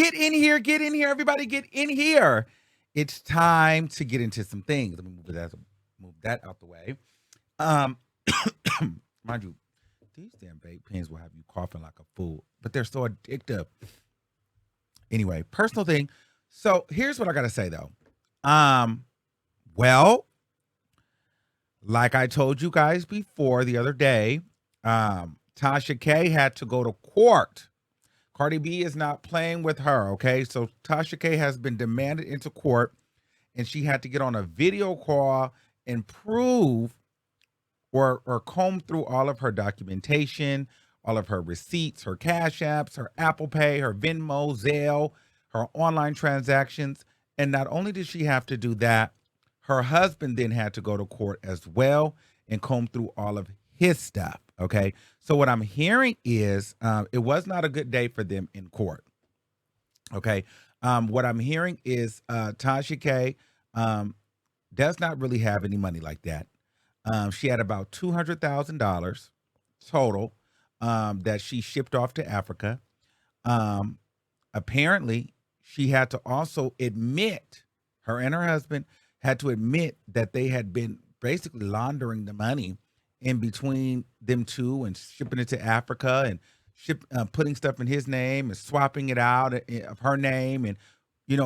Get in here, everybody, get in here. It's time to get into some things. Let me move that out the way. Um, mind you, these damn vape pens will have you coughing like a fool, but they're so addictive. Anyway, personal thing. So here's what I gotta say though. Well, like I told you guys before the other day, Tasha K had to go to court. Cardi B is not playing with her, okay? So Tasha K has been demanded into court, and she had to get on a video call and prove or comb through all of her documentation, all of her receipts, her Cash Apps, her Apple Pay, her Venmo, Zelle, her online transactions. And not only did she have to do that, her husband then had to go to court as well and comb through all of his stuff. Okay. So what I'm hearing is it was not a good day for them in court. Okay. What I'm hearing is Tasha K does not really have any money like that. She had about $200,000 total that she shipped off to Africa. Apparently, she had to also admit, her and her husband had to admit that they had been basically laundering the money in between them two and shipping it to Africa and putting stuff in his name and swapping it out of her name and,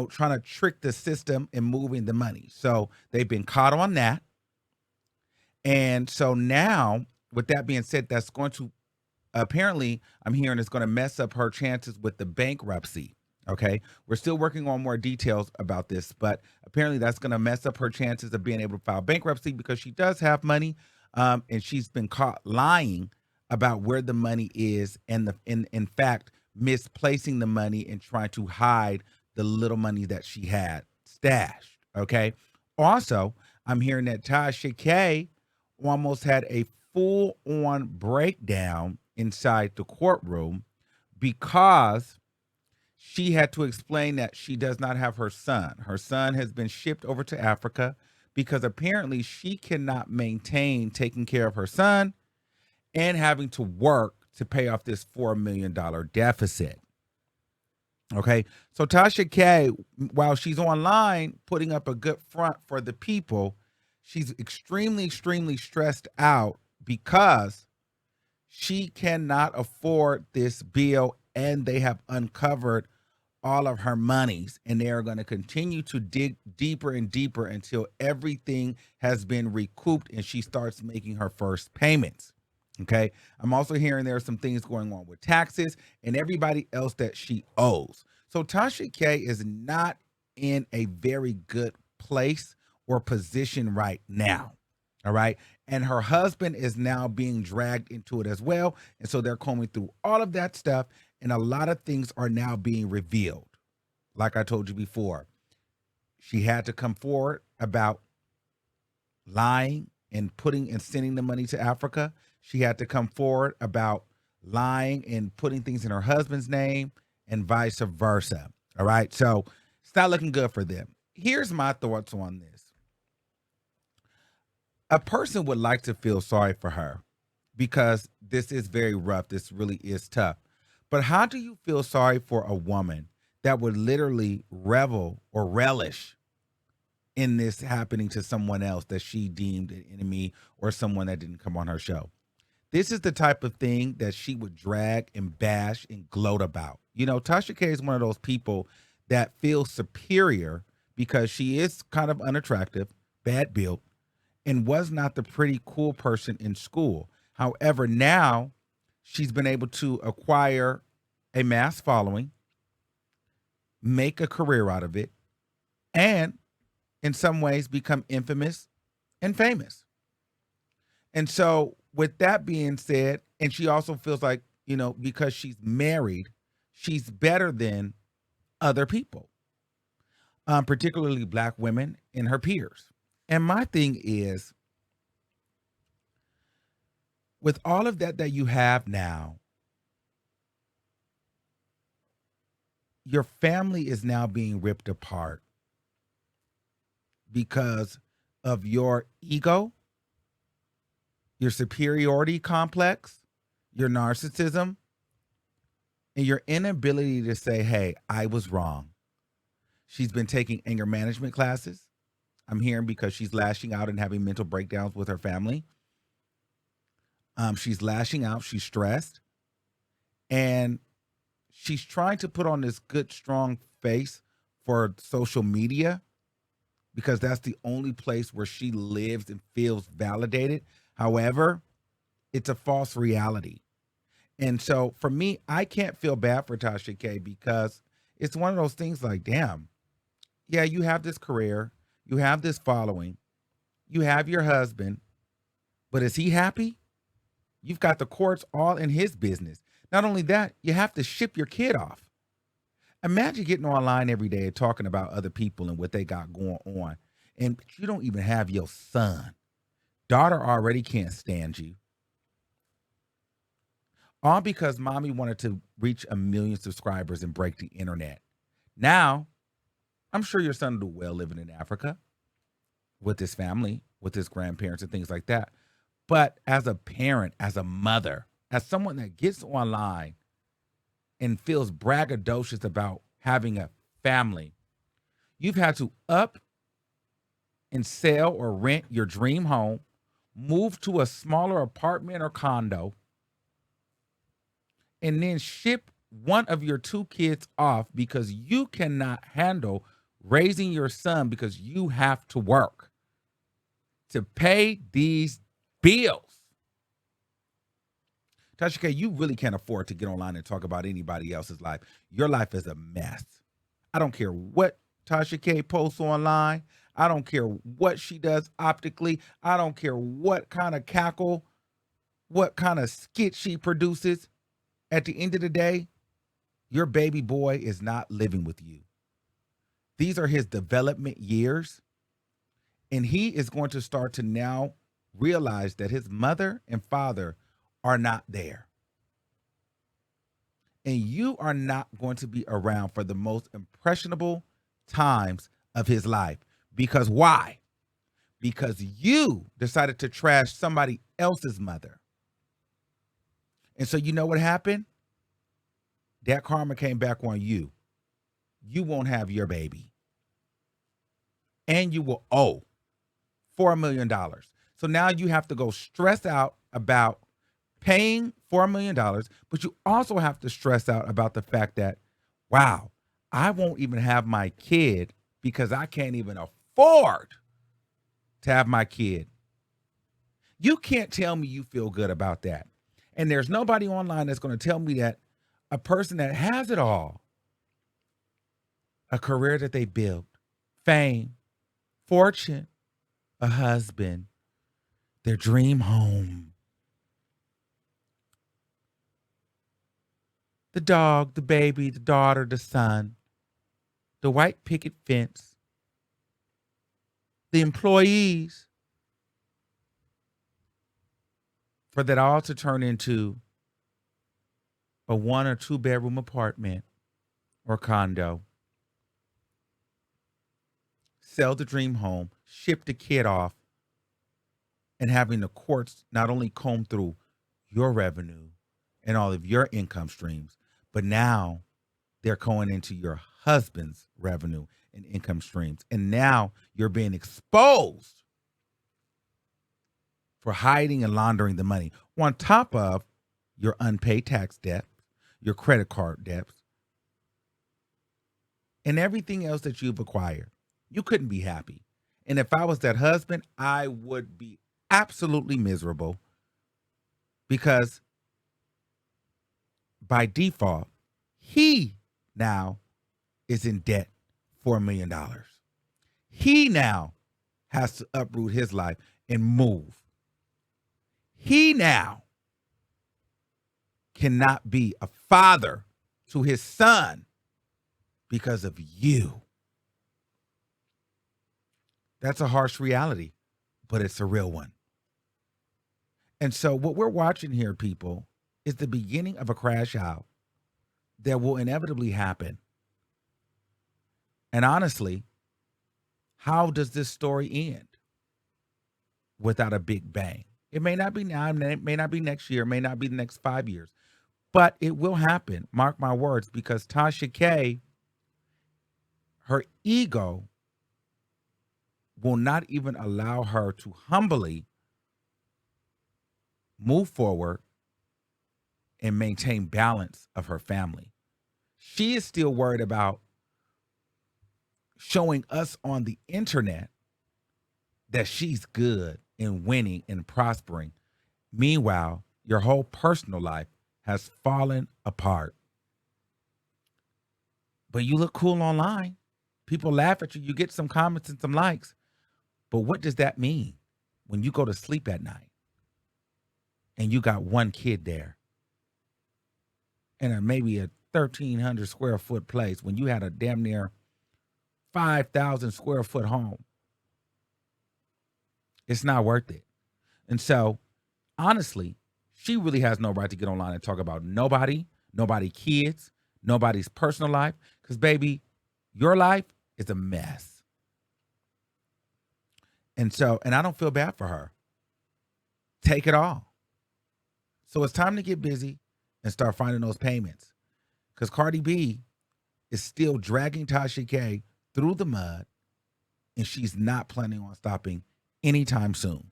trying to trick the system and moving the money. So they've been caught on that. And so now, with that being said, that's going to, apparently, I'm hearing it's going to mess up her chances with the bankruptcy. Okay. We're still working on more details about this, but apparently that's going to mess up her chances of being able to file bankruptcy because she does have money. And she's been caught lying about where the money is and in fact, misplacing the money and trying to hide the little money that she had stashed. Okay. Also, I'm hearing that Tasha K almost had a full-on breakdown inside the courtroom because she had to explain that she does not have her son. Her son has been shipped over to Africa because apparently she cannot maintain taking care of her son and having to work to pay off this $4 million deficit. Okay, so Tasha K, while she's online putting up a good front for the people, she's extremely, extremely stressed out because she cannot afford this bill and they have uncovered all of her monies and they are going to continue to dig deeper and deeper until everything has been recouped and she starts making her first payments. Okay. I'm also hearing there are some things going on with taxes and everybody else that she owes. So Tasha K is not in a very good place or position right now. All right. And her husband is now being dragged into it as well. And so they're combing through all of that stuff. And a lot of things are now being revealed. Like I told you before, she had to come forward about lying and putting and sending the money to Africa. She had to come forward about lying and putting things in her husband's name and vice versa. All right. So it's not looking good for them. Here's my thoughts on this. A person would like to feel sorry for her because this is very rough. This really is tough. But how do you feel sorry for a woman that would literally revel or relish in this happening to someone else that she deemed an enemy or someone that didn't come on her show? This is the type of thing that she would drag and bash and gloat about. Tasha K is one of those people that feels superior because she is kind of unattractive, bad built, and was not the pretty cool person in school. However, now she's been able to acquire a mass following, make a career out of it, and in some ways become infamous and famous. And so with that being said, and she also feels like, because she's married, she's better than other people, particularly Black women and her peers. And my thing is, with all of that you have now, your family is now being ripped apart because of your ego, your superiority complex, your narcissism, And your inability to say, hey, I was wrong. She's been taking anger management classes. I'm hearing because she's lashing out and having mental breakdowns with her family. She's lashing out. She's stressed. And she's trying to put on this good, strong face for social media because that's the only place where she lives and feels validated. However, it's a false reality. And so for me, I can't feel bad for Tasha K because it's one of those things like, damn, yeah, you have this career, you have this following, you have your husband, but is he happy? You've got the courts all in his business. Not only that, you have to ship your kid off. Imagine getting online every day and talking about other people and what they got going on. And you don't even have your son. Daughter already can't stand you. All because mommy wanted to reach 1 million subscribers and break the internet. Now, I'm sure your son will do well living in Africa with his family, with his grandparents and things like that. But as a parent, as a mother, as someone that gets online and feels braggadocious about having a family, you've had to up and sell or rent your dream home, move to a smaller apartment or condo, and then ship one of your 2 kids off because you cannot handle raising your son because you have to work to pay these bills. Tasha K, you really can't afford to get online and talk about anybody else's life. Your life is a mess. I don't care what Tasha K posts online. I don't care what she does optically. I don't care what kind of cackle, what kind of skit she produces. At the end of the day, your baby boy is not living with you. These are his development years, and he is going to start to now realize that his mother and father are not there. And you are not going to be around for the most impressionable times of his life. Because why? Because you decided to trash somebody else's mother. And so you know what happened? That karma came back on you. You won't have your baby. And you will owe $4 million. So now you have to go stress out about paying $4 million, but you also have to stress out about the fact that, wow, I won't even have my kid because I can't even afford to have my kid. You can't tell me you feel good about that. And there's nobody online that's going to tell me that a person that has it all, a career that they built, fame, fortune, a husband, their dream home, the dog, the baby, the daughter, the son, the white picket fence, the employees, for that all to turn into a 1 or 2 bedroom apartment or condo, sell the dream home, ship the kid off, and having the courts not only comb through your revenue and all of your income streams, but now they're going into your husband's revenue and income streams. And now you're being exposed for hiding and laundering the money on top of your unpaid tax debt, your credit card debts, and everything else that you've acquired. You couldn't be happy. And if I was that husband, I would be absolutely miserable because by default, he now is in debt for $1 million. He now has to uproot his life and move. He now cannot be a father to his son because of you. That's a harsh reality, but it's a real one. And so what we're watching here, people, is the beginning of a crash out that will inevitably happen. And honestly, how does this story end without a big bang? It may not be now, it may not be next year, it may not be the next 5 years. But it will happen, mark my words, because Tasha K, her ego will not even allow her to humbly move forward and maintain balance of her family. She is still worried about showing us on the internet that she's good and winning and prospering. Meanwhile, your whole personal life has fallen apart. But you look cool online. People laugh at you. You get some comments and some likes. But what does that mean when you go to sleep at night and you got one kid there and maybe a 1,300 square foot place when you had a damn near 5,000 square foot home? It's not worth it. And so, honestly, she really has no right to get online and talk about nobody kids, nobody's personal life. Because, baby, your life is a mess. And so, and I don't feel bad for her. Take it all. So it's time to get busy and start finding those payments. Because Cardi B is still dragging Tasha K through the mud, and she's not planning on stopping anytime soon.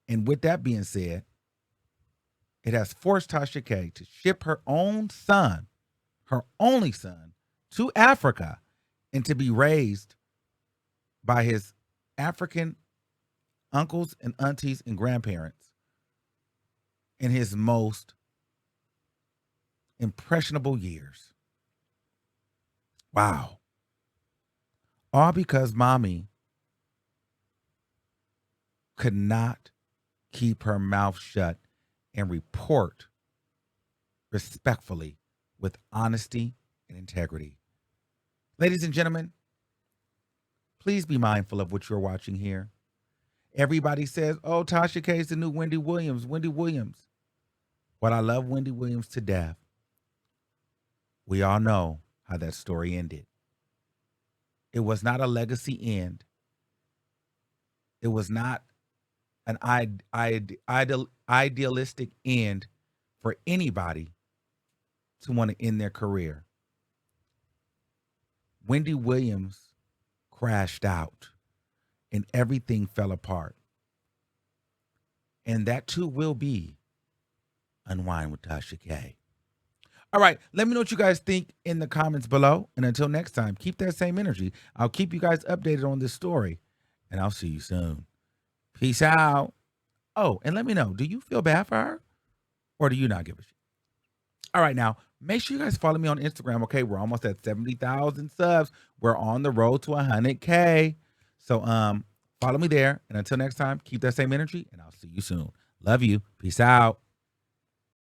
And with that being said, it has forced Tasha K to ship her own son, her only son, to Africa and to be raised by his African uncles and aunties and grandparents in his most impressionable years. Wow. All because mommy could not keep her mouth shut and report respectfully with honesty and integrity. Ladies and gentlemen, please be mindful of what you're watching here. Everybody says, oh, Tasha K is the new Wendy Williams. Wendy Williams. Well, I love Wendy Williams to death. We all know how that story ended. It was not a legacy end. It was not an idealistic end for anybody to want to end their career. Wendy Williams crashed out and everything fell apart. And that too will be Unwind with Tasha K. All right, let me know what you guys think in the comments below. And until next time, keep that same energy. I'll keep you guys updated on this story. And I'll see you soon. Peace out. Oh, and let me know, do you feel bad for her? Or do you not give a shit? All right, now, make sure you guys follow me on Instagram, okay? We're almost at 70,000 subs. We're on the road to 100K. So follow me there. And until next time, keep that same energy. And I'll see you soon. Love you. Peace out.